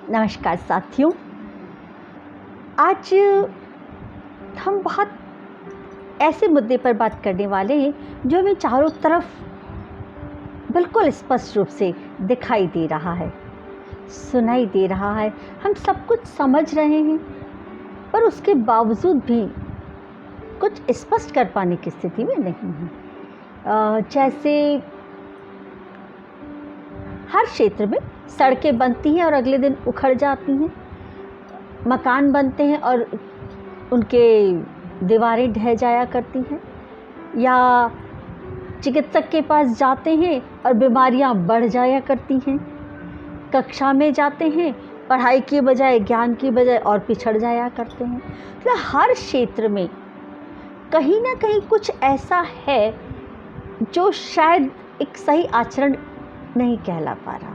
नमस्कार साथियों। आज हम बहुत ऐसे मुद्दे पर बात करने वाले हैं जो हमें चारों तरफ बिल्कुल स्पष्ट रूप से दिखाई दे रहा है, सुनाई दे रहा है, हम सब कुछ समझ रहे हैं, पर उसके बावजूद भी कुछ स्पष्ट कर पाने की स्थिति में नहीं है। जैसे हर क्षेत्र में सड़कें बनती हैं और अगले दिन उखड़ जाती हैं, मकान बनते हैं और उनके दीवारें ढह जाया करती हैं, या चिकित्सक के पास जाते हैं और बीमारियां बढ़ जाया करती हैं, कक्षा में जाते हैं, पढ़ाई की बजाय ज्ञान की बजाय और पिछड़ जाया करते हैं। मतलब हर क्षेत्र में कहीं ना कहीं कुछ ऐसा है जो शायद एक सही आचरण नहीं कहला पा रहा।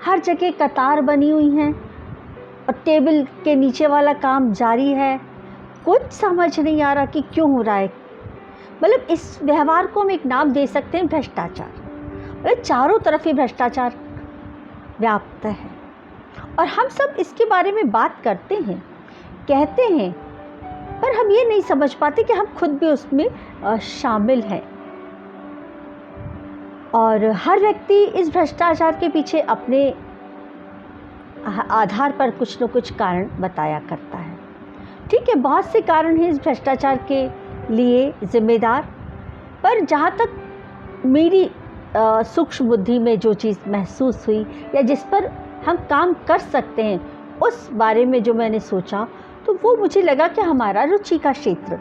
हर जगह कतार बनी हुई है और टेबल के नीचे वाला काम जारी है। कुछ समझ नहीं आ रहा कि क्यों हो रहा है। मतलब इस व्यवहार को हम एक नाम दे सकते हैं, भ्रष्टाचार। मतलब चारों तरफ ही भ्रष्टाचार व्याप्त है और हम सब इसके बारे में बात करते हैं, कहते हैं, पर हम ये नहीं समझ पाते कि हम खुद भी उसमें शामिल हैं। और हर व्यक्ति इस भ्रष्टाचार के पीछे अपने आधार पर कुछ न कुछ कारण बताया करता है। ठीक है, बहुत से कारण हैं इस भ्रष्टाचार के लिए जिम्मेदार, पर जहाँ तक मेरी सूक्ष्म बुद्धि में जो चीज़ महसूस हुई या जिस पर हम काम कर सकते हैं उस बारे में जो मैंने सोचा, तो वो मुझे लगा कि हमारा रुचि का क्षेत्र,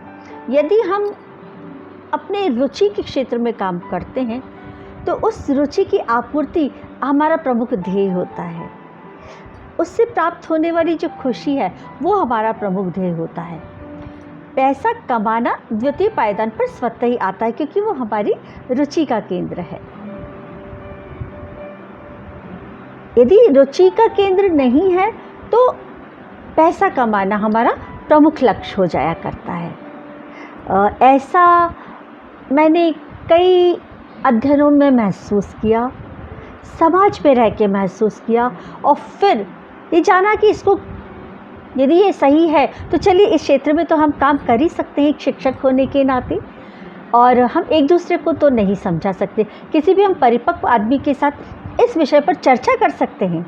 यदि हम अपने रुचि के क्षेत्र में काम करते हैं तो उस रुचि की आपूर्ति हमारा प्रमुख ध्येय होता है। उससे प्राप्त होने वाली जो खुशी है वो हमारा प्रमुख ध्येय होता है। पैसा कमाना द्वितीय पायदान पर स्वतः ही आता है, क्योंकि वो हमारी रुचि का केंद्र है। यदि रुचि का केंद्र नहीं है तो पैसा कमाना हमारा प्रमुख लक्ष्य हो जाया करता है। ऐसा मैंने कई अध्ययनों में महसूस किया, समाज में रह के महसूस किया, और फिर ये जाना कि इसको यदि ये सही है तो चलिए इस क्षेत्र में तो हम काम कर ही सकते हैं एक शिक्षक होने के नाते। और हम एक दूसरे को तो नहीं समझा सकते, किसी भी हम परिपक्व आदमी के साथ इस विषय पर चर्चा कर सकते हैं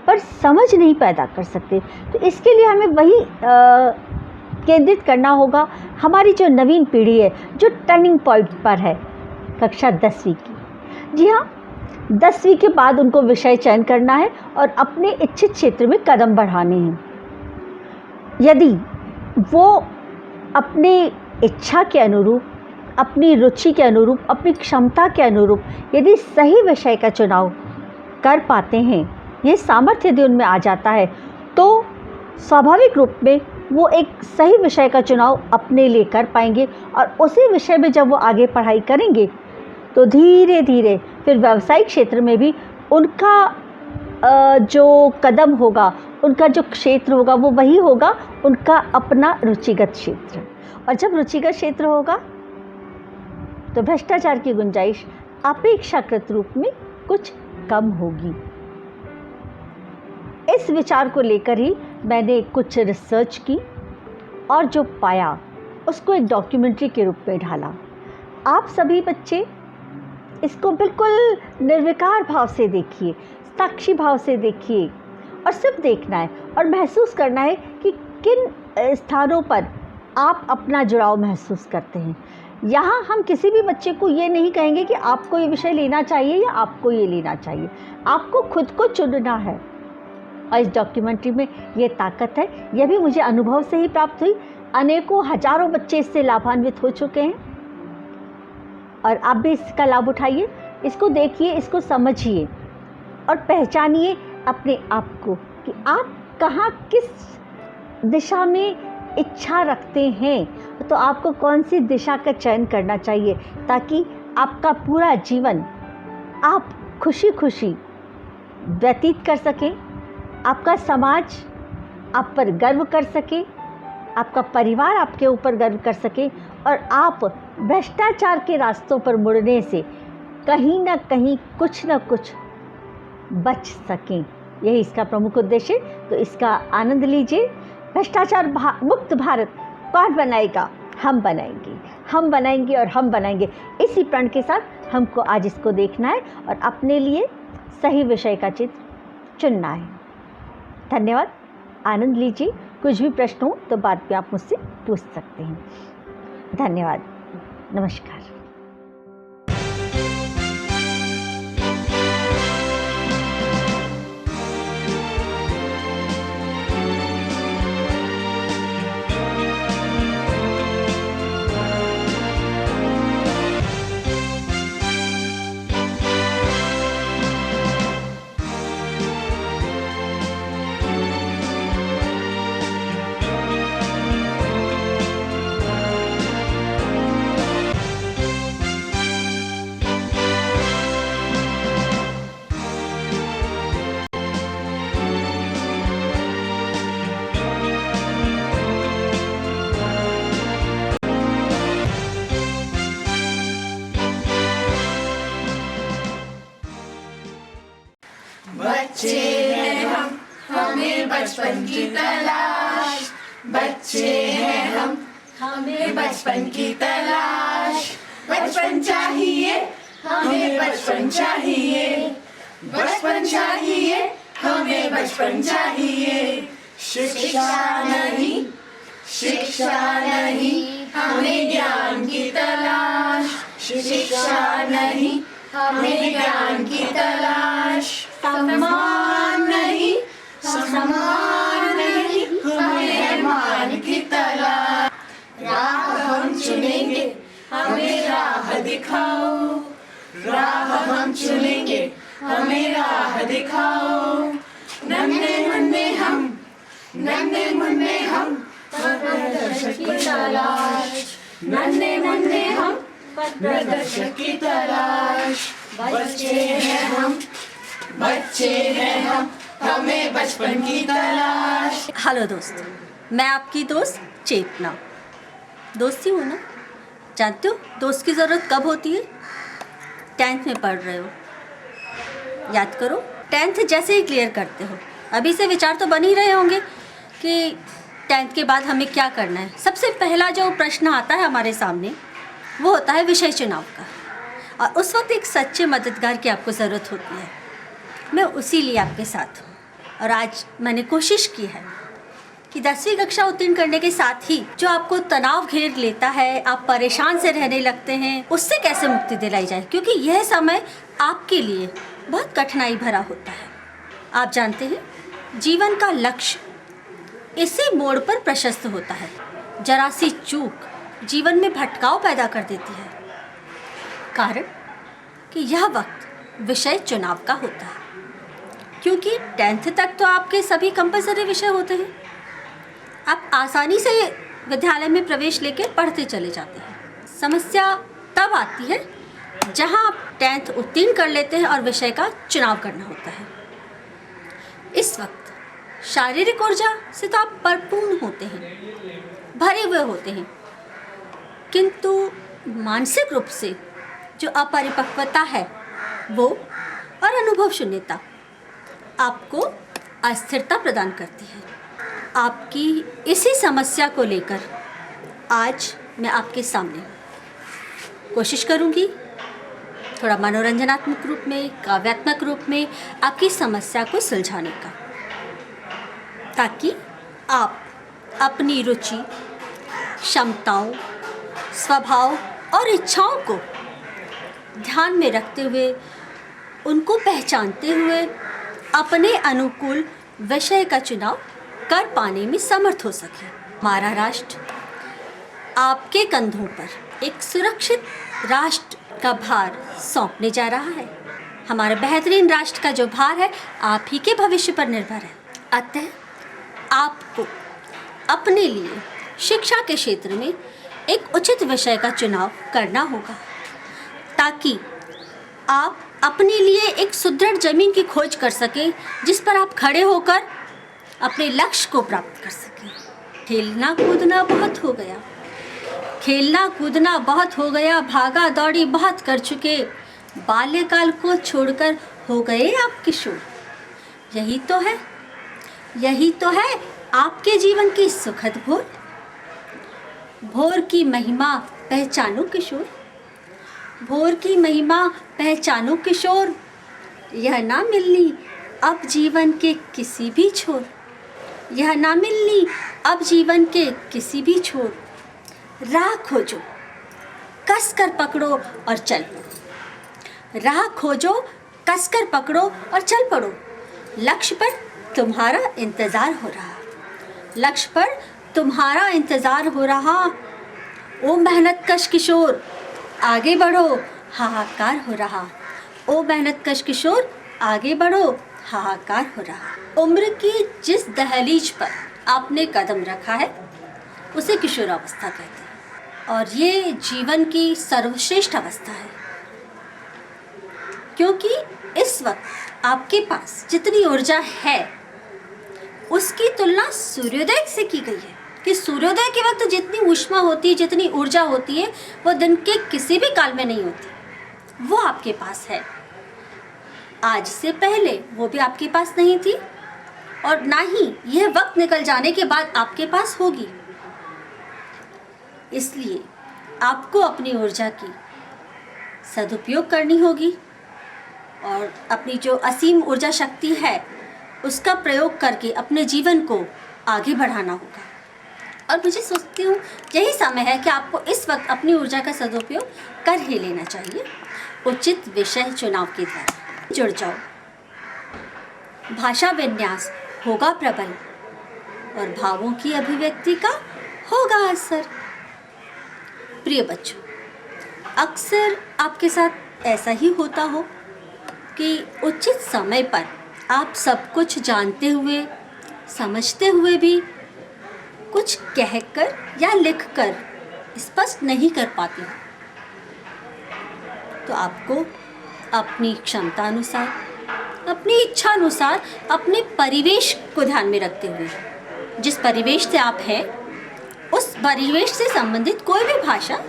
पर समझ नहीं पैदा कर सकते। तो इसके लिए हमें वही केंद्रित करना होगा, हमारी जो नवीन पीढ़ी है जो टर्निंग पॉइंट पर है, कक्षा 10वीं की। जी हाँ, 10वीं के बाद उनको विषय चयन करना है और अपने इच्छित क्षेत्र में कदम बढ़ाने हैं। यदि वो अपनी इच्छा के अनुरूप, अपनी रुचि के अनुरूप, अपनी क्षमता के अनुरूप यदि सही विषय का चुनाव कर पाते हैं, ये सामर्थ्य यदि उनमें आ जाता है, तो स्वाभाविक रूप में वो एक सही विषय का चुनाव अपने लिए कर पाएंगे। और उसी विषय में जब वो आगे पढ़ाई करेंगे तो धीरे धीरे फिर व्यावसायिक क्षेत्र में भी उनका जो कदम होगा, उनका जो क्षेत्र होगा वो वही होगा, उनका अपना रुचिगत क्षेत्र। और जब रुचिगत क्षेत्र होगा तो भ्रष्टाचार की गुंजाइश अपेक्षाकृत रूप में कुछ कम होगी। इस विचार को लेकर ही मैंने कुछ रिसर्च की और जो पाया उसको एक डॉक्यूमेंट्री के रूप में ढाला। आप सभी बच्चे इसको बिल्कुल निर्विकार भाव से देखिए, साक्षी भाव से देखिए, और सिर्फ देखना है और महसूस करना है कि किन स्थानों पर आप अपना जुड़ाव महसूस करते हैं। यहाँ हम किसी भी बच्चे को ये नहीं कहेंगे कि आपको ये विषय लेना चाहिए या आपको ये लेना चाहिए, आपको खुद को चुनना है। और इस डॉक्यूमेंट्री में ये ताकत है, यह भी मुझे अनुभव से ही प्राप्त हुई। अनेकों हजारों बच्चे इससे लाभान्वित हो चुके हैं और आप भी इसका लाभ उठाइए। इसको देखिए, इसको समझिए और पहचानिए अपने आप को कि आप कहाँ किस दिशा में इच्छा रखते हैं, तो आपको कौन सी दिशा का चयन करना चाहिए ताकि आपका पूरा जीवन आप खुशी खुशी व्यतीत कर सकें, आपका समाज आप पर गर्व कर सके, आपका परिवार आपके ऊपर गर्व कर सके, और आप भ्रष्टाचार के रास्तों पर मुड़ने से कहीं ना कहीं कुछ न कुछ बच सकें। यही इसका प्रमुख उद्देश्य है। तो इसका आनंद लीजिए। भ्रष्टाचार मुक्त भारत कौन बनाएगा? हम बनाएंगे, हम बनाएंगे और हम बनाएंगे। इसी प्रण के साथ हमको आज इसको देखना है और अपने लिए सही विषय का चित्र चुनना है। धन्यवाद, आनंद लीजिए। कुछ भी प्रश्न हो तो बाद में आप मुझसे पूछ सकते हैं। धन्यवाद, नमस्कार। बच्चे हैं हम, हमें बचपन की तलाश। बच्चे हैं हम, हमें बचपन की तलाश। बचपन चाहिए, हमें बचपन चाहिए। बचपन चाहिए, हमें बचपन चाहिए। शिक्षा नहीं, शिक्षा नहीं, हमें ज्ञान की तलाश। शिक्षा नहीं, हमें ज्ञान की तलाश। सम्मान नहीं, सम्मान नहीं, हमें मान की तलाश। राह हम चुनेंगे, हमें राह दिखाओ। राह हम चुनेंगे, हमें राह दिखाओ। नन्हे मुन्ने हम, नन्हे मुन्ने हम, प्रदर्शक की तलाश। नन्हे मुन्ने हम, प्रदर्शक की तलाश। बच्चे हैं हम, बच्चे हैं हम, हमें बचपन की तलाश। हेलो दोस्तों, मैं आपकी दोस्त चेतना। दोस्ती हो ना? जानते हो दोस्त की ज़रूरत कब होती है? 10th में पढ़ रहे हो, याद करो 10th जैसे ही क्लियर करते हो, अभी से विचार तो बन ही रहे होंगे कि 10th के बाद हमें क्या करना है। सबसे पहला जो प्रश्न आता है हमारे सामने वो होता है विषय चुनाव का, और उस वक्त एक सच्चे मददगार की आपको ज़रूरत होती है। मैं उसी लिए आपके साथ हूँ, और आज मैंने कोशिश की है कि 10वीं कक्षा उत्तीर्ण करने के साथ ही जो आपको तनाव घेर लेता है, आप परेशान से रहने लगते हैं, उससे कैसे मुक्ति दिलाई जाए, क्योंकि यह समय आपके लिए बहुत कठिनाई भरा होता है। आप जानते हैं जीवन का लक्ष्य इसी मोड़ पर प्रशस्त होता है। जरा सी चूक जीवन में भटकाव पैदा कर देती है, कारण कि यह वक्त विषय चुनाव का होता है। क्योंकि 10th तक तो आपके सभी कंपलसरी विषय होते हैं, आप आसानी से विद्यालय में प्रवेश लेकर पढ़ते चले जाते हैं। समस्या तब आती है जहां आप 10th उत्तीर्ण कर लेते हैं और विषय का चुनाव करना होता है। इस वक्त शारीरिक ऊर्जा से तो आप परिपूर्ण होते हैं, भरे हुए होते हैं, किंतु मानसिक रूप से जो अपरिपक्वता है वो और अनुभव शून्यता आपको अस्थिरता प्रदान करती है। आपकी इसी समस्या को लेकर आज मैं आपके सामने कोशिश करूंगी थोड़ा मनोरंजनात्मक रूप में, काव्यात्मक रूप में आपकी समस्या को सुलझाने का, ताकि आप अपनी रुचि, क्षमताओं, स्वभाव और इच्छाओं को ध्यान में रखते हुए, उनको पहचानते हुए अपने अनुकूल विषय का चुनाव कर पाने में समर्थ हो सके। हमारा राष्ट्र आपके कंधों पर एक सुरक्षित राष्ट्र का भार सौंपने जा रहा है। हमारे बेहतरीन राष्ट्र का जो भार है आप ही के भविष्य पर निर्भर है। अतः आपको अपने लिए शिक्षा के क्षेत्र में एक उचित विषय का चुनाव करना होगा, ताकि आप अपने लिए एक सुदृढ़ जमीन की खोज कर सकें जिस पर आप खड़े होकर अपने लक्ष्य को प्राप्त कर सकें। खेलना कूदना बहुत हो गया, खेलना कूदना बहुत हो गया, भागा दौड़ी बहुत कर चुके, बाल्यकाल को छोड़कर हो गए आप किशोर। यही तो है आपके जीवन की सुखद भोर। भोर की महिमा पहचानो किशोर, भोर की महिमा पहचानो किशोर। यह ना मिलनी अब जीवन के किसी भी छोर, यह ना मिलनी अब जीवन के किसी भी छोर। राह खोजो कस कर पकड़ो और चल पड़ो, राह खोजो कस कर पकड़ो और चल पड़ो। लक्ष्य पर तुम्हारा इंतज़ार हो रहा, लक्ष्य पर तुम्हारा इंतज़ार हो रहा। ओ मेहनत कश किशोर आगे बढ़ो, हाहाकार हो रहा। ओ मेहनत कश किशोर आगे बढ़ो, हाहाकार हो रहा। उम्र की जिस दहलीज पर आपने कदम रखा है उसे किशोरावस्था कहते हैं, और ये जीवन की सर्वश्रेष्ठ अवस्था है, क्योंकि इस वक्त आपके पास जितनी ऊर्जा है उसकी तुलना सूर्योदय से की गई है कि सूर्योदय के वक्त जितनी ऊष्मा होती है, जितनी ऊर्जा होती है, वो दिन के किसी भी काल में नहीं होती, वो आपके पास है। आज से पहले वो भी आपके पास नहीं थी और ना ही यह वक्त निकल जाने के बाद आपके पास होगी। इसलिए आपको अपनी ऊर्जा की सदुपयोग करनी होगी और अपनी जो असीम ऊर्जा शक्ति है उसका प्रयोग करके अपने जीवन को आगे बढ़ाना होगा। और मुझे सोचती हूँ यही समय है कि आपको इस वक्त अपनी ऊर्जा का सदुपयोग कर ही लेना चाहिए। उचित विषय चुनाव के द्वारा जुड़ जाओ, भाषा विन्यास होगा प्रबल और भावों की अभिव्यक्ति का होगा असर। प्रिय बच्चों, अक्सर आपके साथ ऐसा ही होता हो कि उचित समय पर आप सब कुछ जानते हुए, समझते हुए भी कुछ कहकर या लिखकर स्पष्ट नहीं कर पाते हो। तो आपको अपनी क्षमता अनुसार, अपनी इच्छा अनुसार, अपने परिवेश को ध्यान में रखते हुए, जिस परिवेश से आप हैं उस परिवेश से संबंधित कोई भी भाषा,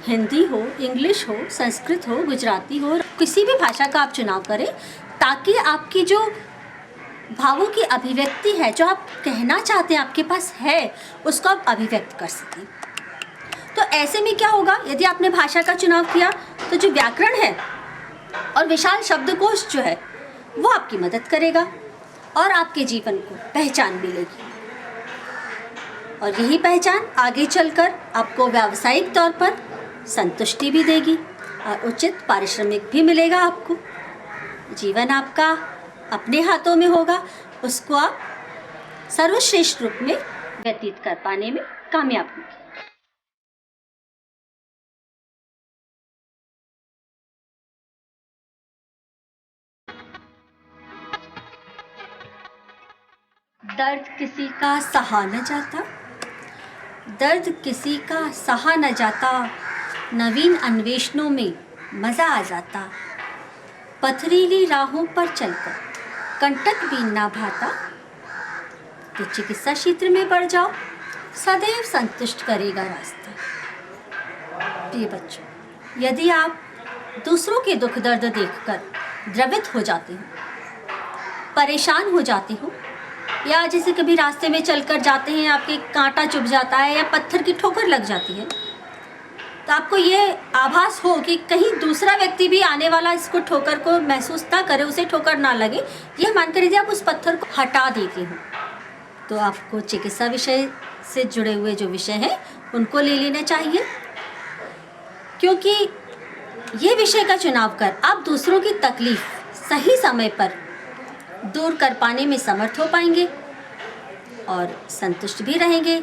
हिंदी हो, इंग्लिश हो, संस्कृत हो, गुजराती हो, किसी भी भाषा का आप चुनाव करें ताकि आपकी जो भावों की अभिव्यक्ति है, जो आप कहना चाहते हैं आपके पास है, उसको आप अभिव्यक्त कर सकें। तो ऐसे में क्या होगा, यदि आपने भाषा का चुनाव किया तो जो व्याकरण है और विशाल शब्दकोश जो है वो आपकी मदद करेगा और आपके जीवन को पहचान मिलेगी, और यही पहचान आगे चलकर आपको व्यावसायिक तौर पर संतुष्टि भी देगी और उचित पारिश्रमिक भी मिलेगा आपको। जीवन आपका अपने हाथों में होगा, उसको आप सर्वश्रेष्ठ रूप में व्यतीत कर पाने में कामयाब होंगे। दर्द किसी का सहा न जाता, दर्द किसी का सहा न जाता, नवीन अन्वेषणों में मज़ा आ जाता। पथरीली राहों पर चलकर कंटक भी ना भाता, तो चिकित्सा क्षेत्र में बढ़ जाओ, सदैव संतुष्ट करेगा रास्ता। प्रिय बच्चों, यदि आप दूसरों के दुख दर्द देखकर द्रवित हो जाते हो, परेशान हो जाते हो, या जैसे कभी रास्ते में चलकर जाते हैं आपके कांटा चुभ जाता है या पत्थर की ठोकर लग जाती है, तो आपको ये आभास हो कि कहीं दूसरा व्यक्ति भी आने वाला इसको ठोकर को महसूस ना करे, उसे ठोकर ना लगे, ये मानकर यदि आप उस पत्थर को हटा देते हो, तो आपको चिकित्सा विषय से जुड़े हुए जो विषय हैं उनको ले लेना चाहिए, क्योंकि ये विषय का चुनाव कर आप दूसरों की तकलीफ सही समय पर दूर कर पाने में समर्थ हो पाएंगे और संतुष्ट भी रहेंगे।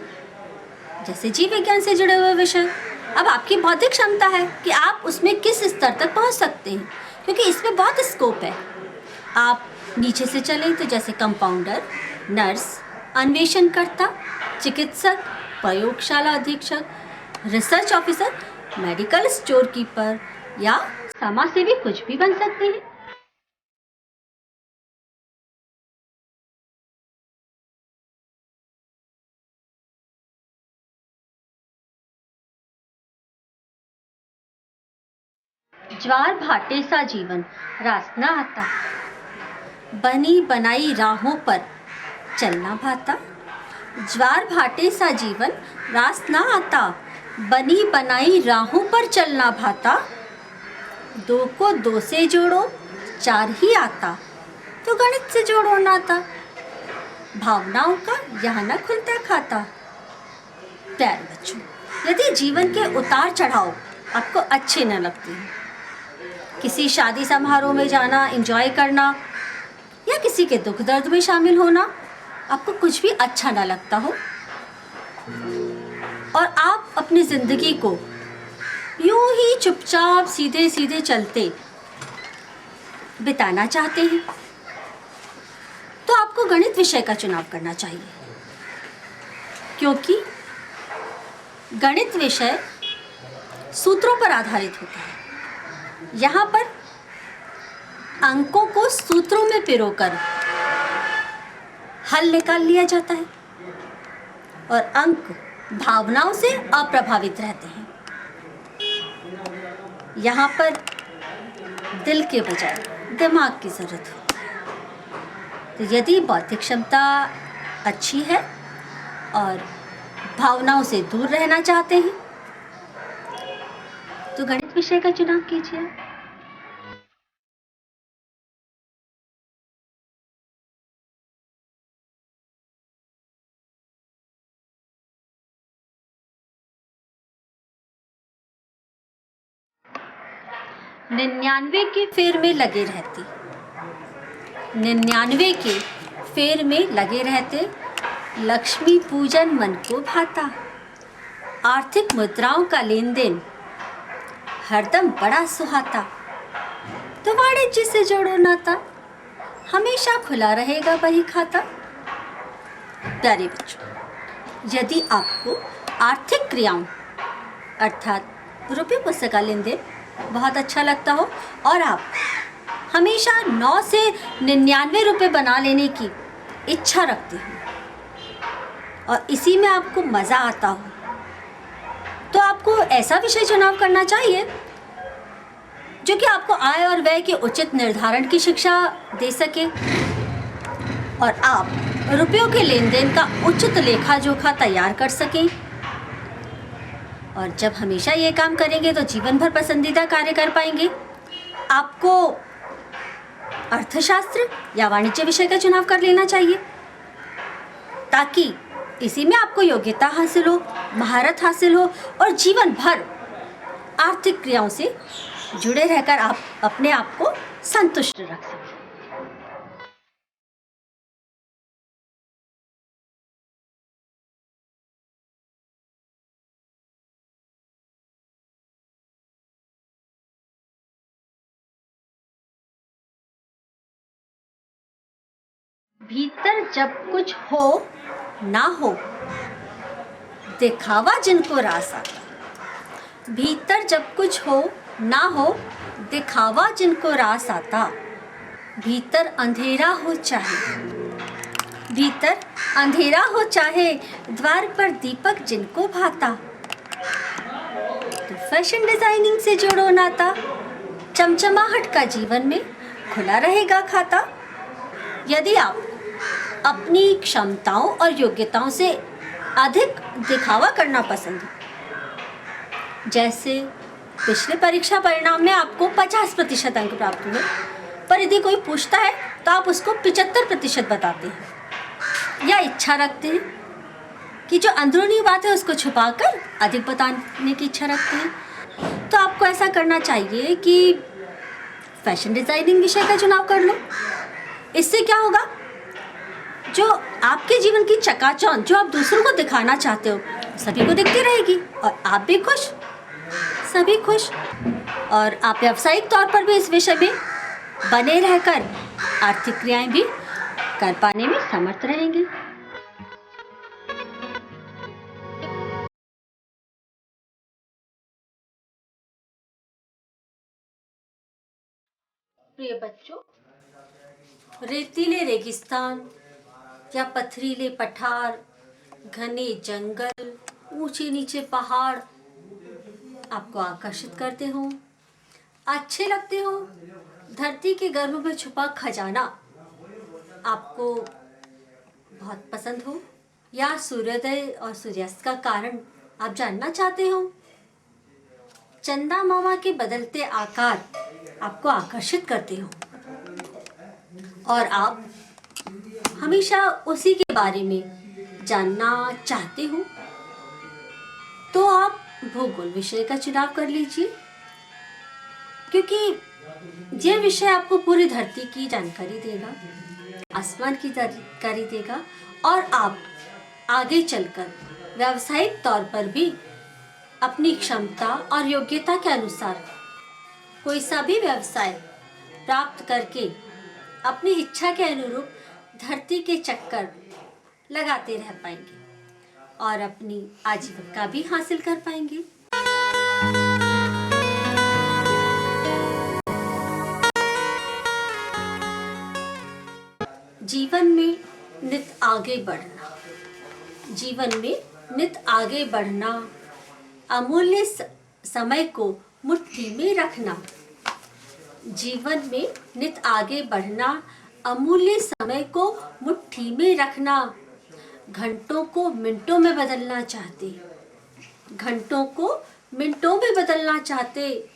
जैसे जीव विज्ञान से जुड़े हुए विषय, अब आपकी बौद्धिक क्षमता है कि आप उसमें किस स्तर तक पहुंच सकते हैं, क्योंकि इसमें बहुत स्कोप है। आप नीचे से चलें तो जैसे कंपाउंडर, नर्स, अन्वेषणकर्ता, चिकित्सक, प्रयोगशाला अधीक्षक, research officer, medical store keeper या समाज सेवी कुछ भी बन सकते हैं। ज्वार भाटे सा जीवन रास न आता, बनी बनाई राहों पर चलना भाता। ज्वार भाटे सा जीवन रास न आता, बनी बनाई राहों पर चलना भाता। दो को दो से जोड़ो चार ही आता, तो गणित से जोड़ो नाता। भावनाओं का यहाँ न खुलता खाता। प्यारे बच्चों, यदि जीवन के उतार चढ़ाव आपको अच्छे न लगते हैं, किसी शादी समारोह में जाना, एंजॉय करना या किसी के दुख दर्द में शामिल होना आपको कुछ भी अच्छा ना लगता हो और आप अपनी ज़िंदगी को यूं ही चुपचाप सीधे सीधे चलते बिताना चाहते हैं, तो आपको गणित विषय का चुनाव करना चाहिए, क्योंकि गणित विषय सूत्रों पर आधारित होता है। यहाँ पर अंकों को सूत्रों में पिरोकर हल निकाल लिया जाता है और अंक भावनाओं से अप्रभावित रहते हैं। यहाँ पर दिल के बजाय दिमाग की ज़रूरत होती है। तो यदि बौद्धिक क्षमता अच्छी है और भावनाओं से दूर रहना चाहते हैं, तो गणित विषय का चुनाव कीजिए। निन्यानवे के फेर में लगे रहते, 99 के फेर में लगे रहते, लक्ष्मी पूजन मन को भाता। आर्थिक मुद्राओं का लेन देन हरदम बड़ा सुहाता, तो वाणिज्य से जोड़ो नाता, हमेशा खुला रहेगा वही खाता। प्यारे बच्चों, यदि आपको आर्थिक क्रियाओं अर्थात रुपये पैसे का लेन देन बहुत अच्छा लगता हो और आप हमेशा 9 से 99 रुपये बना लेने की इच्छा रखते हो और इसी में आपको मज़ा आता हो, तो आपको ऐसा विषय चुनाव करना चाहिए जो कि आपको आय और व्यय के उचित निर्धारण की शिक्षा दे सके और आप रुपयों के लेन देन का उचित लेखा जोखा तैयार कर सकें। और जब हमेशा ये काम करेंगे तो जीवन भर पसंदीदा कार्य कर पाएंगे। आपको अर्थशास्त्र या वाणिज्य विषय का चुनाव कर लेना चाहिए, ताकि इसी में आपको योग्यता हासिल हो, महारत हासिल हो और जीवन भर आर्थिक क्रियाओं से जुड़े रहकर आप अपने आप को संतुष्ट रख सकें। भीतर जब कुछ हो ना हो, दिखावा जिनको रास आता। भीतर जब कुछ हो ना हो, दिखावा जिनको रास आता। भीतर अंधेरा हो चाहे, भीतर अंधेरा हो चाहे, द्वार पर दीपक जिनको भाता। तो फैशन डिजाइनिंग से जोड़ो नाता, चमचमाहट का जीवन में खुला रहेगा खाता। यदि आप अपनी क्षमताओं और योग्यताओं से अधिक दिखावा करना पसंद है, जैसे पिछले परीक्षा परिणाम में आपको 50% अंक प्राप्त हुए, पर यदि कोई पूछता है तो आप उसको 75% बताते हैं, या इच्छा रखते हैं कि जो अंदरूनी बात है उसको छुपाकर अधिक बताने की इच्छा रखते हैं, तो आपको ऐसा करना चाहिए कि फैशन डिज़ाइनिंग विषय का चुनाव कर लो। इससे क्या होगा, जो आपके जीवन की चकाचौंध जो आप दूसरों को दिखाना चाहते हो सभी को दिखती रहेगी और आप भी खुश, सभी खुश, और आप व्यावसायिक तौर पर भी इस विषय में बने रहकर आर्थिक क्रियाएं भी कर पाने में समर्थ रहेंगे। प्रिय बच्चों, रेतीले रेगिस्तान या पथरीले पठार, घने जंगल, ऊंचे नीचे पहाड़ आपको आकर्षित करते हों। अच्छे लगते हो, धरती के गर्भ में छुपा खजाना आपको बहुत पसंद हो, या सूर्योदय और सूर्यास्त का कारण आप जानना चाहते हो, चंदा मामा के बदलते आकार आपको आकर्षित करते हो और आप हमेशा उसी के बारे में जानना चाहते हो, तो आप भूगोल विषय का चुनाव कर लीजिए, क्योंकि यह विषय आपको पूरी धरती की जानकारी देगा, आसमान की जानकारी देगा और आप आगे चलकर व्यावसायिक तौर पर भी अपनी क्षमता और योग्यता के अनुसार कोई सा भी व्यवसाय प्राप्त करके अपनी इच्छा के अनुरूप धरती के चक्कर लगाते रह पाएंगे और अपनी आजीविका भी हासिल कर पाएंगे। जीवन में नित आगे बढ़ना, जीवन में नित आगे बढ़ना, अमूल्य समय को मुट्ठी में रखना, जीवन में नित आगे बढ़ना, अमूल्य समय को मुट्ठी में रखना, घंटों को मिनटों में बदलना चाहते, घंटों को मिनटों में बदलना चाहते,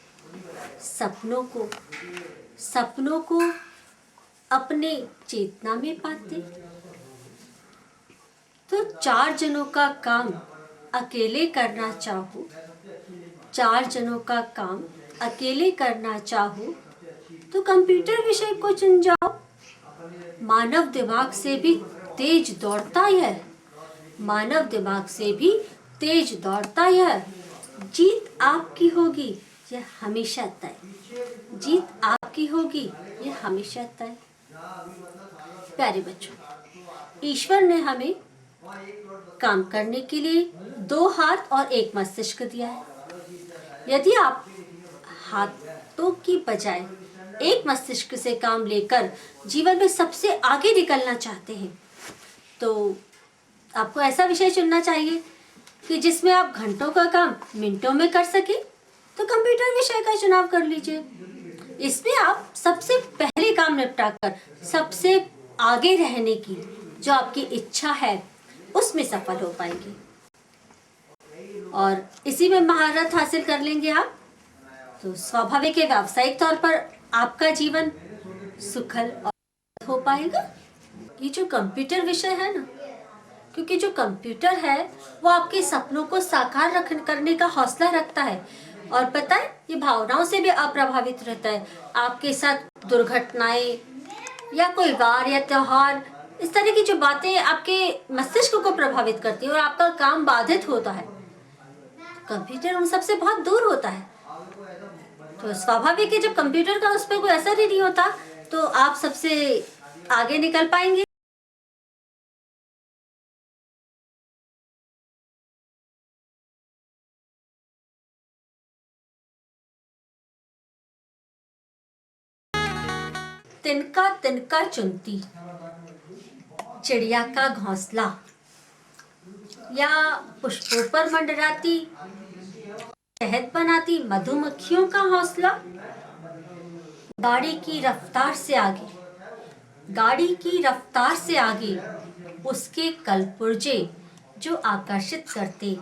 सपनों को अपने चेतना में पाते। तो 4 जनों का काम अकेले करना चाहो, 4 जनों का काम अकेले करना चाहो तो कंप्यूटर विषय को चुन जाओ। मानव दिमाग से भी तेज दौड़ता यह, मानव दिमाग से भी तेज दौड़ता यह, जीत आपकी होगी यह हमेशा तय, जीत आपकी होगी यह हमेशा तय। प्यारे बच्चों, ईश्वर ने हमें काम करने के लिए 2 हाथ और 1 मस्तिष्क दिया है। यदि आप हाथों की बजाय 1 मस्तिष्क से काम लेकर जीवन में सबसे आगे निकलना चाहते हैं, तो आपको ऐसा विषय चुनना चाहिए कि जिसमें आप घंटों का काम मिनटों में कर सके, तो कंप्यूटर विषय का चुनाव कर लीजिए। इसमें आप सबसे पहले काम निपटा कर सबसे आगे रहने की जो आपकी इच्छा है उसमें सफल हो पाएंगे और इसी में महारत हासिल कर लेंगे आप, तो स्वाभाविक है व्यावसायिक तौर पर आपका जीवन सुखद और हो पाएगा। ये जो कंप्यूटर विषय है ना, क्योंकि जो कंप्यूटर है वो आपके सपनों को साकार करने का हौसला रखता है और पता है ये भावनाओं से भी अप्रभावित रहता है। आपके साथ दुर्घटनाएं या कोई वार या त्योहार, इस तरह की जो बातें आपके मस्तिष्क को प्रभावित करती है और आपका काम बाधित होता है, कंप्यूटर उन सबसे बहुत दूर होता है। तो स्वाभाविक है जब कंप्यूटर का उस पर कोई असर ही नहीं होता तो आप सबसे आगे निकल पाएंगे। तिनका तिनका चुनती चिड़िया का घोंसला, या पुष्पों पर मंडराती शहद बनाती मधुमक्खियों का हौसला। गाड़ी की रफ्तार से आगे, गाड़ी की रफ्तार से आगे उसके कलपुर्जे जो आकर्षित करते।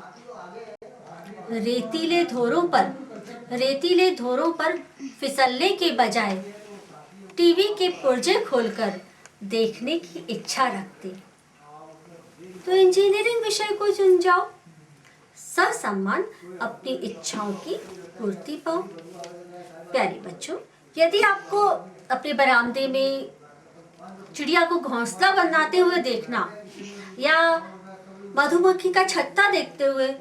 रेतीले धोरों पर फिसलने के बजाय टीवी के पुर्जे खोलकर देखने की इच्छा रखते। तो इंजीनियरिंग विषय को चुन जाओ, ससम्मान अपनी इच्छाओं की पूर्ति पाओ। प्यारे बच्चों, यदि आपको अपने बरामदे में चिड़िया को घोंसला बनाते हुए देखना या मधुमक्खी का छत्ता देखते हुए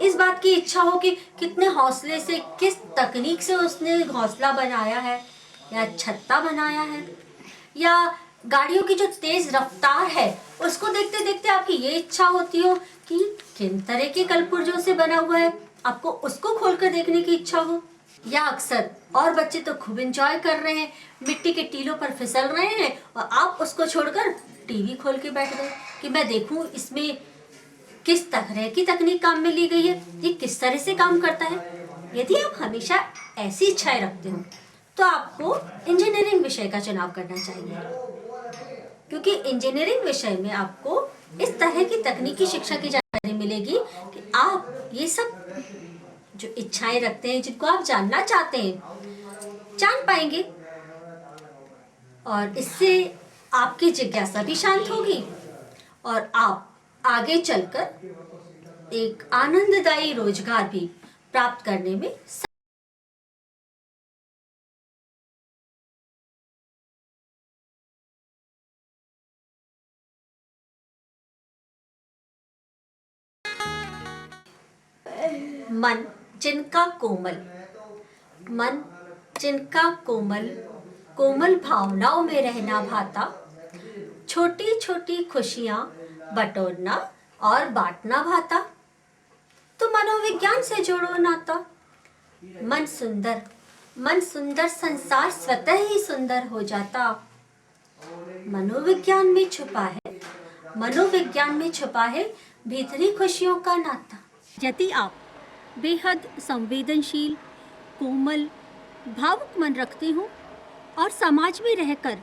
इस बात की इच्छा हो कि कितने हौसले से, किस तकनीक से उसने घोंसला बनाया है या छत्ता बनाया है, या गाड़ियों की जो तेज रफ्तार है उसको देखते देखते आपकी ये इच्छा होती हो कि किन तरह के कलपुर्जों से बना हुआ है, आपको उसको खोलकर देखने की इच्छा हो। या अक्सर और बच्चे तो खूब एंजॉय कर रहे हैं, मिट्टी के टीलों पर फिसल रहे हैं और आप उसको छोड़कर टीवी खोल के बैठ गए कि मैं देखूं इसमें किस तरह की तकनीक काम में ली गई है, ये किस तरह से काम करता है। यदि आप हमेशा ऐसी इच्छाएं रखते हो तो आपको इंजीनियरिंग विषय का चुनाव करना चाहिए, क्योंकि इंजीनियरिंग विषय में आपको इस तरह की तकनीकी शिक्षा की जानकारी मिलेगी कि आप ये सब जो इच्छाएं रखते हैं, जिनको आप जानना चाहते हैं, जान पाएंगे। और इससे आपकी जिज्ञासा भी शांत होगी और आप आगे चलकर एक आनंददायी रोजगार भी प्राप्त करने में मन जिनका कोमल, मन जिनका कोमल, कोमल भावनाओं में रहना भाता, छोटी छोटी खुशियां बटोरना और बांटना भाता, तो मनोविज्ञान से जोड़ो नाता। मन सुंदर संसार स्वतः ही सुंदर हो जाता। मनोविज्ञान में छुपा है भीतरी खुशियों का नाता। यदि आप बेहद संवेदनशील, कोमल, भावुक मन रखते हो और समाज में रहकर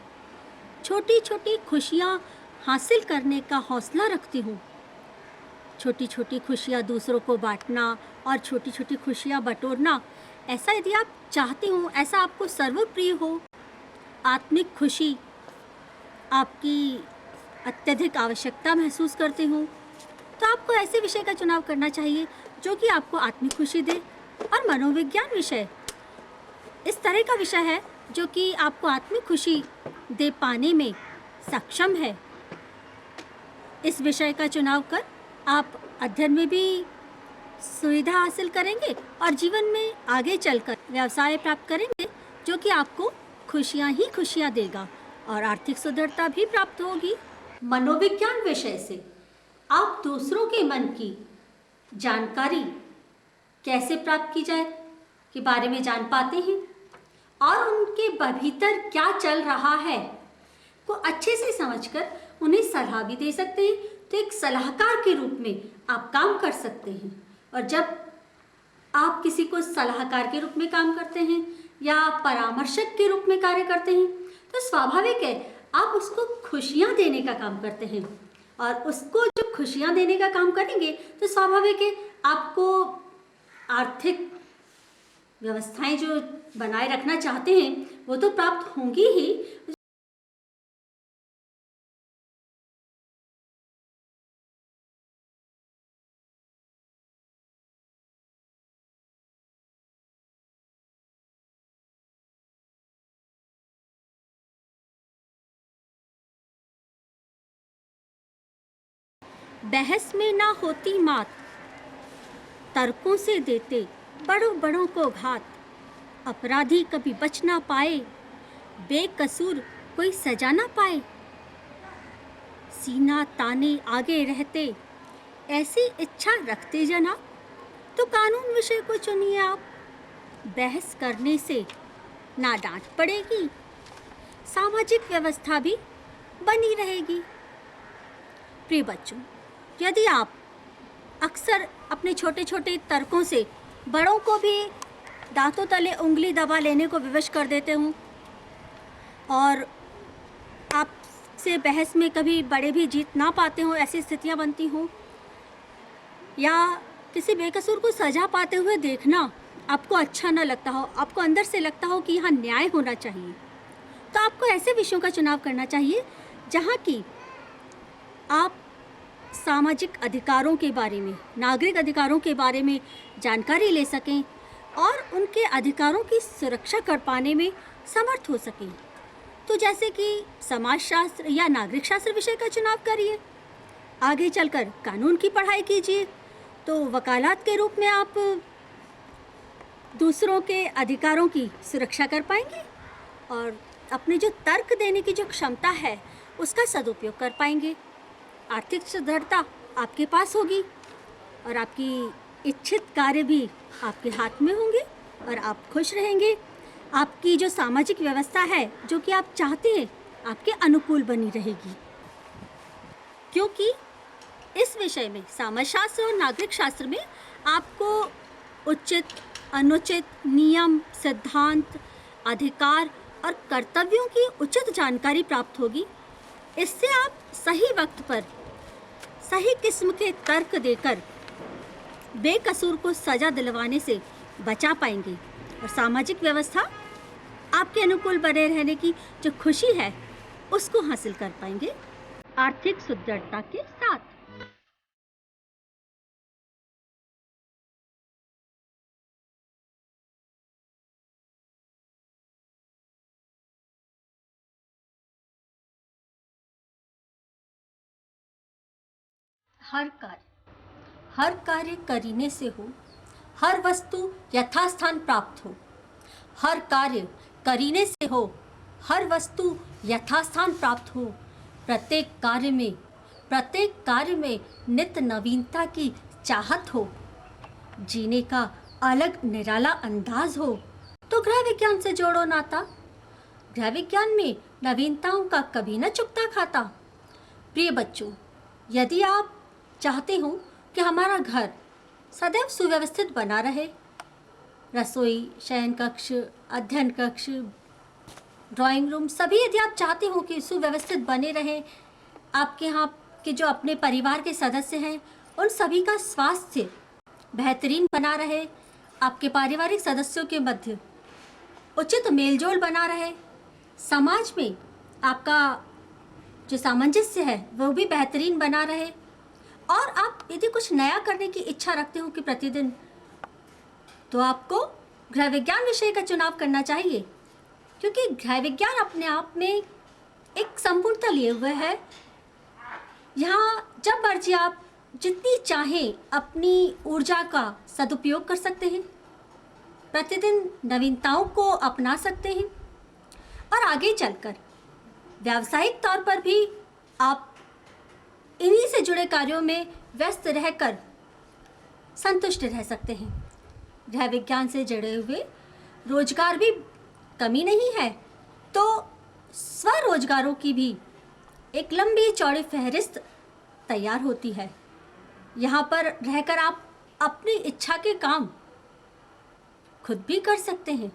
छोटी छोटी खुशियाँ हासिल करने का हौसला रखते हो, छोटी छोटी खुशियाँ दूसरों को बांटना और छोटी छोटी खुशियाँ बटोरना, ऐसा यदि आप चाहते हो, ऐसा आपको सर्वप्रिय हो, आत्मिक खुशी आपकी अत्यधिक आवश्यकता महसूस करते हो, तो आपको ऐसे विषय का चुनाव करना चाहिए जो कि आपको आत्मिक खुशी दे। और मनोविज्ञान विषय इस तरह का विषय है जो कि आपको आत्मिक खुशी दे पाने में सक्षम है। इस विषय का चुनाव कर आप अध्ययन में भी सुविधा हासिल करेंगे और जीवन में आगे चलकर व्यवसाय प्राप्त करेंगे जो कि आपको खुशियाँ ही खुशियाँ देगा और आर्थिक सुदृढ़ता भी प्राप्त होगी। मनोविज्ञान विषय से आप दूसरों के मन की जानकारी कैसे प्राप्त की जाए के बारे में जान पाते हैं और उनके भीतर क्या चल रहा है को अच्छे से समझकर उन्हें सलाह भी दे सकते हैं। तो एक सलाहकार के रूप में आप काम कर सकते हैं। और जब आप किसी को सलाहकार के रूप में काम करते हैं या परामर्शक के रूप में कार्य करते हैं, तो स्वाभाविक है आप उसको खुशियाँ देने का काम करते हैं। और उसको जब खुशियाँ देने का काम करेंगे तो स्वाभाविक है आपको आर्थिक व्यवस्थाएं जो बनाए रखना चाहते हैं वो तो प्राप्त होंगी ही। बहस में ना होती मात, तर्कों से देते बड़ों बड़ों को घात, अपराधी कभी बच ना पाए, बेकसूर कोई सजा ना पाए, सीना ताने आगे रहते, ऐसी इच्छा रखते जना, तो कानून विषय को चुनिए आप। बहस करने से ना डांट पड़ेगी, सामाजिक व्यवस्था भी बनी रहेगी। प्रिय बच्चों, यदि आप अक्सर अपने छोटे छोटे तर्कों से बड़ों को भी दांतों तले उंगली दबा लेने को विवश कर देते हो और आपसे बहस में कभी बड़े भी जीत ना पाते हो, ऐसी स्थितियां बनती हो, या किसी बेकसूर को सजा पाते हुए देखना आपको अच्छा ना लगता हो, आपको अंदर से लगता हो कि यहाँ न्याय होना चाहिए, तो आपको ऐसे विषयों का चुनाव करना चाहिए जहाँ की आप सामाजिक अधिकारों के बारे में, नागरिक अधिकारों के बारे में जानकारी ले सकें और उनके अधिकारों की सुरक्षा कर पाने में समर्थ हो सकें। तो जैसे कि समाजशास्त्र या नागरिक शास्त्र विषय का चुनाव करिए, आगे चलकर कानून की पढ़ाई कीजिए, तो वकालत के रूप में आप दूसरों के अधिकारों की सुरक्षा कर पाएंगे और अपने जो तर्क देने की जो क्षमता है उसका सदुपयोग कर पाएंगे। आर्थिक सुदृढ़ता आपके पास होगी और आपकी इच्छित कार्य भी आपके हाथ में होंगे और आप खुश रहेंगे। आपकी जो सामाजिक व्यवस्था है जो कि आप चाहते हैं आपके अनुकूल बनी रहेगी, क्योंकि इस विषय में समाजशास्त्र और नागरिक शास्त्र में आपको उचित अनुचित नियम, सिद्धांत, अधिकार और कर्तव्यों की उचित जानकारी प्राप्त होगी, इससे आप सही वक्त पर सही किस्म के तर्क देकर बेकसूर को सजा दिलवाने से बचा पाएंगे और सामाजिक व्यवस्था आपके अनुकूल बने रहने की जो खुशी है उसको हासिल कर पाएंगे आर्थिक सुदृढ़ता के साथ। हर कार्य करीने से हो, हर वस्तु यथास्थान प्राप्त हो। हर कार्य करीने से हो, हर वस्तु यथास्थान प्राप्त हो। प्रत्येक कार्य में नित्य नवीनता की चाहत हो, जीने का अलग निराला अंदाज हो। तो गृह विज्ञान से जोड़ो नाता। गृह विज्ञान में नवीनताओं का कभी न चुकता खाता। प्रिय बच्चों, यदि आप चाहते हो कि हमारा घर सदैव सुव्यवस्थित बना रहे, रसोई, शयन कक्ष, अध्ययन कक्ष, ड्राइंग रूम सभी यदि आप चाहते हो कि सुव्यवस्थित बने रहे, आपके यहाँ के जो अपने परिवार के सदस्य हैं उन सभी का स्वास्थ्य बेहतरीन बना रहे, आपके पारिवारिक सदस्यों के मध्य उचित मेलजोल बना रहे, समाज में आपका जो सामंजस्य है वो भी बेहतरीन बना रहे, और आप यदि कुछ नया करने की इच्छा रखते हो कि प्रतिदिन, तो आपको गृह विज्ञान विषय का चुनाव करना चाहिए, क्योंकि गृह विज्ञान अपने आप में एक संपूर्णता लिए हुए है। यहाँ जब मर्जी आप जितनी चाहें अपनी ऊर्जा का सदुपयोग कर सकते हैं, प्रतिदिन नवीनताओं को अपना सकते हैं, और आगे चलकर व्यावसायिक तौर पर भी आप इन्हीं से जुड़े कार्यों में व्यस्त रहकर संतुष्ट रह सकते हैं। गृह विज्ञान से जुड़े हुए रोजगार भी कमी नहीं है, तो स्वरोजगारों की भी एक लंबी चौड़ी फहरिस्त तैयार होती है। यहाँ पर रहकर आप अपनी इच्छा के काम खुद भी कर सकते हैं,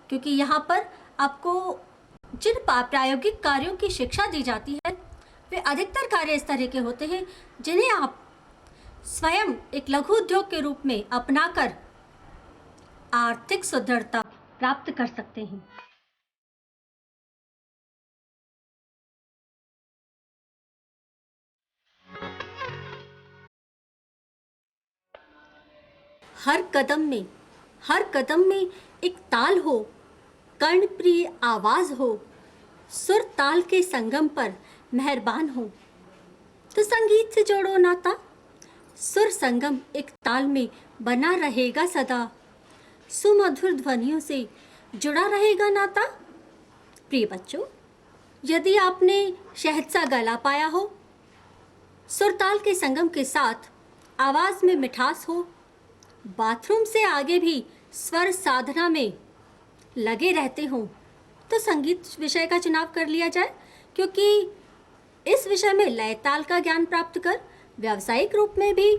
क्योंकि यहाँ पर आपको जिन प्रायोगिक कार्यों की शिक्षा दी जाती है वे अधिकतर कार्य इस तरह के होते हैं जिन्हें आप स्वयं एक लघु उद्योग के रूप में अपनाकर आर्थिक सुदृढ़ता प्राप्त कर सकते हैं। हर कदम में एक ताल हो, कर्णप्रिय आवाज हो, सुर ताल के संगम पर मेहरबान हो। तो संगीत से जोड़ो नाता। सुर संगम एक ताल में बना रहेगा सदा, सुमधुर ध्वनियों से जुड़ा रहेगा नाता। प्रिय बच्चों, यदि आपने शहद सा गला पाया हो, सुरताल के संगम के साथ आवाज़ में मिठास हो, बाथरूम से आगे भी स्वर साधना में लगे रहते हो, तो संगीत विषय का चुनाव कर लिया जाए, क्योंकि इस विषय में लय ताल का ज्ञान प्राप्त कर व्यावसायिक रूप में भी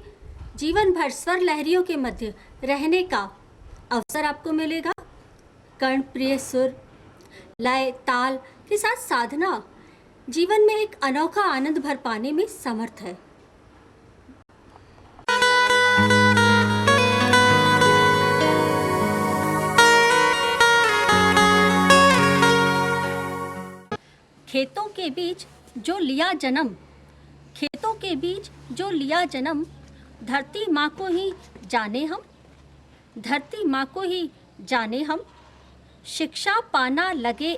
जीवन भर स्वर लहरियों के मध्य रहने का अवसर आपको मिलेगा। कर्णप्रिय सुर, लय, ताल के साथ साधना जीवन में एक अनोखा आनंद भर पाने में समर्थ है। खेतों के बीच जो लिया जन्म, धरती माँ को ही जाने हम, शिक्षा पाना लगे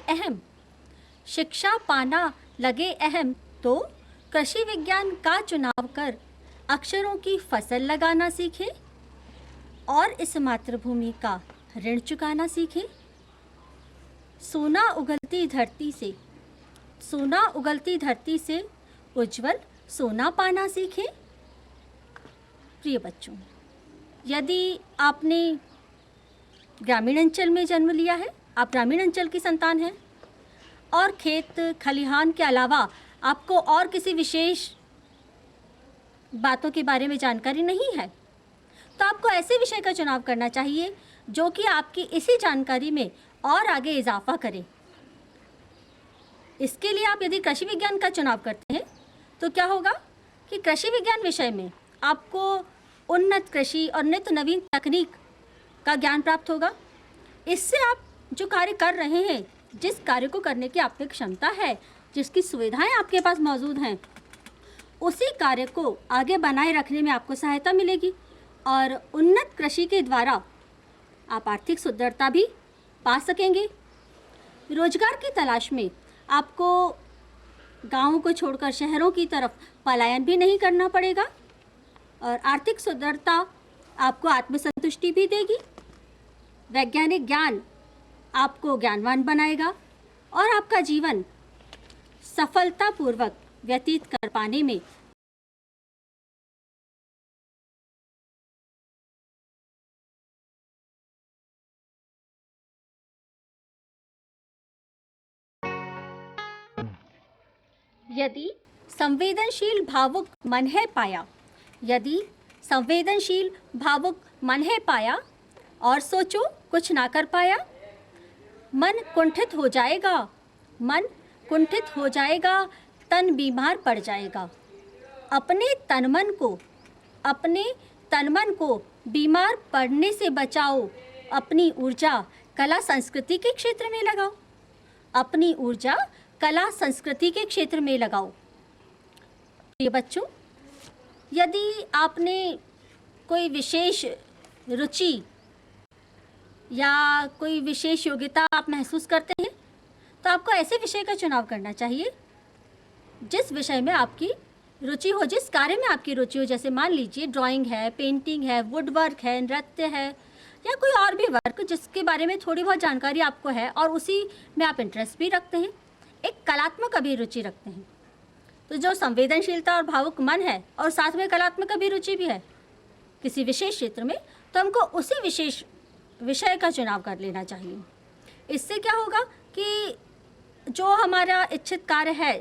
अहम, तो कृषि विज्ञान का चुनाव कर अक्षरों की फसल लगाना सीखें और इस मातृभूमि का ऋण चुकाना सीखें। सोना उगलती धरती से उज्जवल सोना पाना सीखें। प्रिय बच्चों, यदि आपने ग्रामीण अंचल में जन्म लिया है, आप ग्रामीण अंचल की संतान हैं, और खेत खलिहान के अलावा आपको और किसी विशेष बातों के बारे में जानकारी नहीं है, तो आपको ऐसे विषय का चुनाव करना चाहिए जो कि आपकी इसी जानकारी में और आगे इजाफा करे। इसके लिए आप यदि कृषि विज्ञान का चुनाव करते हैं तो क्या होगा कि कृषि विज्ञान विषय में आपको उन्नत कृषि और नित्य नवीन तकनीक का ज्ञान प्राप्त होगा। इससे आप जो कार्य कर रहे हैं, जिस कार्य को करने की आपकी क्षमता है, जिसकी सुविधाएं आपके पास मौजूद हैं, उसी कार्य को आगे बनाए रखने में आपको सहायता मिलेगी और उन्नत कृषि के द्वारा आप आर्थिक सुदृढ़ता भी पा सकेंगे। रोजगार की तलाश में आपको गांवों को छोड़कर शहरों की तरफ पलायन भी नहीं करना पड़ेगा और आर्थिक सुदृढ़ता आपको आत्मसंतुष्टि भी देगी। वैज्ञानिक ज्ञान आपको ज्ञानवान बनाएगा और आपका जीवन सफलतापूर्वक व्यतीत कर पाने में यदि संवेदनशील भावुक मन है पाया, यदि संवेदनशील भावुक मन है पाया और सोचो कुछ ना कर पाया, मन कुंठित हो जाएगा, मन कुंठित हो जाएगा, तन बीमार पड़ जाएगा। अपने तन मन को बीमार पड़ने से बचाओ, अपनी ऊर्जा कला संस्कृति के क्षेत्र में लगाओ, अपनी ऊर्जा कला संस्कृति के क्षेत्र में लगाओ। प्रिय बच्चों, यदि आपने कोई विशेष रुचि या कोई विशेष योग्यता आप महसूस करते हैं तो आपको ऐसे विषय का चुनाव करना चाहिए जिस विषय में आपकी रुचि हो, जिस कार्य में आपकी रुचि हो। जैसे मान लीजिए ड्राइंग है, पेंटिंग है, वुड वर्क है, नृत्य है या कोई और भी वर्क जिसके बारे में थोड़ी बहुत जानकारी आपको है और उसी में आप इंटरेस्ट भी रखते हैं, एक कलात्मक अभिरुचि रखते हैं। तो जो संवेदनशीलता और भावुक मन है और साथ में कलात्मक अभिरुचि भी है किसी विशेष क्षेत्र में, तो हमको उसी विशेष विषय का चुनाव कर लेना चाहिए। इससे क्या होगा कि जो हमारा इच्छित कार्य है,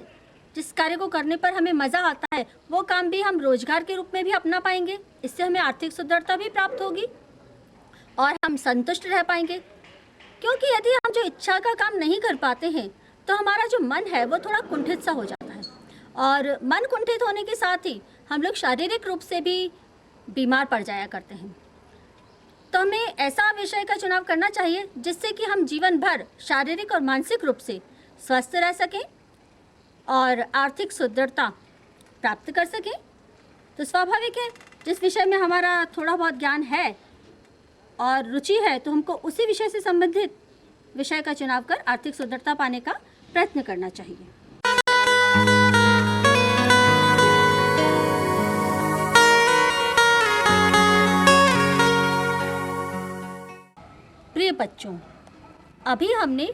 जिस कार्य को करने पर हमें मज़ा आता है, वो काम भी हम रोजगार के रूप में भी अपना पाएंगे। इससे हमें आर्थिक सुदृढ़ता भी प्राप्त होगी और हम संतुष्ट रह पाएंगे। क्योंकि यदि हम जो इच्छा का काम नहीं कर पाते हैं तो हमारा जो मन है वो थोड़ा कुंठित सा हो जाता है और मन कुंठित होने के साथ ही हम लोग शारीरिक रूप से भी बीमार पड़ जाया करते हैं। तो हमें ऐसा विषय का चुनाव करना चाहिए जिससे कि हम जीवन भर शारीरिक और मानसिक रूप से स्वस्थ रह सकें और आर्थिक सुदृढ़ता प्राप्त कर सकें। तो स्वाभाविक है, जिस विषय में हमारा थोड़ा बहुत ज्ञान है और रुचि है तो हमको उसी विषय से संबंधित विषय का चुनाव कर आर्थिक सुदृढ़ता पाने का प्रयत्न करना चाहिए। प्रिय बच्चों, अभी हमने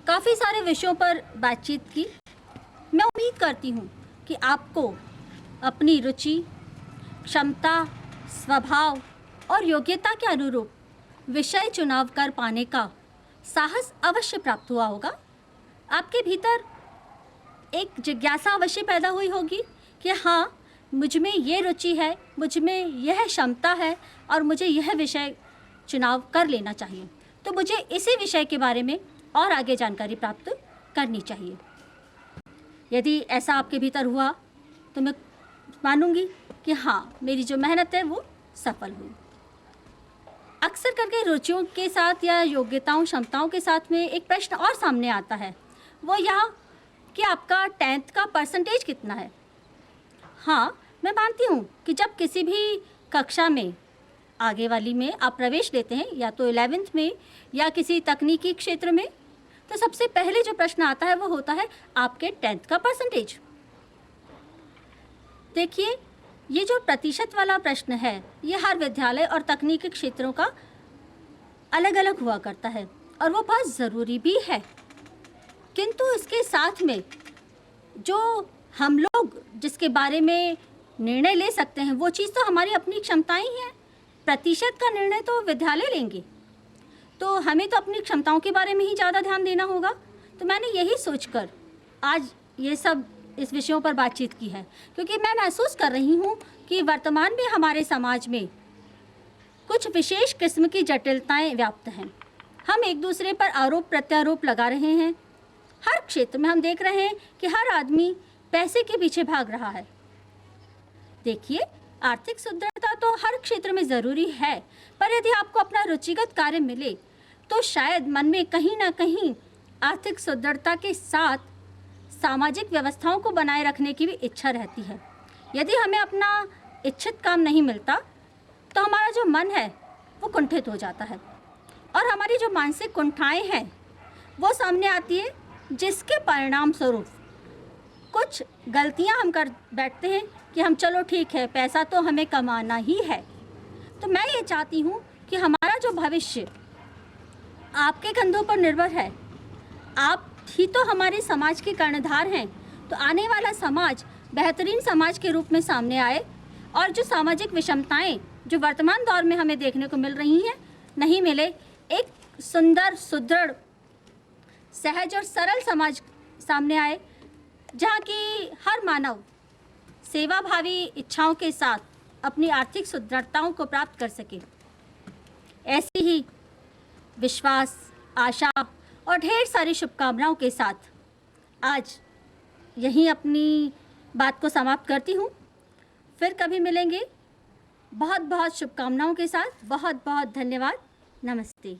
काफ़ी सारे विषयों पर बातचीत की। मैं उम्मीद करती हूँ कि आपको अपनी रुचि, क्षमता, स्वभाव और योग्यता के अनुरूप विषय चुनाव कर पाने का साहस अवश्य प्राप्त हुआ होगा। आपके भीतर एक जिज्ञासा अवश्य पैदा हुई होगी कि हाँ, मुझ में ये रुचि है, मुझ में यह क्षमता है और मुझे यह विषय चुनाव कर लेना चाहिए। तो मुझे इसी विषय के बारे में और आगे जानकारी प्राप्त करनी चाहिए। यदि ऐसा आपके भीतर हुआ तो मैं मानूंगी कि हाँ, मेरी जो मेहनत है वो सफल हुई। अक्सर करके रुचियों के साथ या योग्यताओं, क्षमताओं के साथ में एक प्रश्न और सामने आता है, वो यह कि आपका 10th का परसेंटेज कितना है। हाँ, मैं मानती हूँ कि जब किसी भी कक्षा में आगे वाली में आप प्रवेश लेते हैं, या तो 11th में या किसी तकनीकी क्षेत्र में, तो सबसे पहले जो प्रश्न आता है वो होता है आपके 10th का परसेंटेज। देखिए, ये जो प्रतिशत वाला प्रश्न है ये हर विद्यालय और तकनीकी क्षेत्रों का अलग अलग हुआ करता है और वो बहुत ज़रूरी भी है। किंतु इसके साथ में जो हम लोग जिसके बारे में निर्णय ले सकते हैं वो चीज़ तो हमारी अपनी क्षमताएं ही हैं। प्रतिशत का निर्णय तो विद्यालय लेंगे, तो हमें तो अपनी क्षमताओं के बारे में ही ज़्यादा ध्यान देना होगा। तो मैंने यही सोचकर आज ये सब इस विषयों पर बातचीत की है, क्योंकि मैं महसूस कर रही हूँ कि वर्तमान में हमारे समाज में कुछ विशेष किस्म की जटिलताएं व्याप्त हैं। हम एक दूसरे पर आरोप प्रत्यारोप लगा रहे हैं। हर क्षेत्र में हम देख रहे हैं कि हर आदमी पैसे के पीछे भाग रहा है। देखिए, आर्थिक सुदृढ़ता तो हर क्षेत्र में ज़रूरी है, पर यदि आपको अपना रुचिगत कार्य मिले तो शायद मन में कहीं ना कहीं आर्थिक सुदृढ़ता के साथ सामाजिक व्यवस्थाओं को बनाए रखने की भी इच्छा रहती है। यदि हमें अपना इच्छित काम नहीं मिलता तो हमारा जो मन है वो कुंठित हो जाता है और हमारी जो मानसिक कुंठाएं हैं वो सामने आती है, जिसके परिणाम स्वरूप कुछ गलतियां हम कर बैठते हैं कि हम चलो ठीक है, पैसा तो हमें कमाना ही है। तो मैं ये चाहती हूँ कि हमारा जो भविष्य आपके कंधों पर निर्भर है, आप ही तो हमारे समाज के कर्णधार हैं। तो आने वाला समाज बेहतरीन समाज के रूप में सामने आए और जो सामाजिक विषमताएं जो वर्तमान दौर में हमें देखने को मिल रही हैं नहीं मिले, एक सुंदर, सुदृढ़, सहज और सरल समाज सामने आए जहाँ की हर मानव सेवाभावी इच्छाओं के साथ अपनी आर्थिक सुदृढ़ताओं को प्राप्त कर सके। ऐसी ही विश्वास, आशा और ढेर सारी शुभकामनाओं के साथ आज यहीं अपनी बात को समाप्त करती हूँ। फिर कभी मिलेंगे। बहुत बहुत शुभकामनाओं के साथ। बहुत बहुत धन्यवाद। नमस्ते।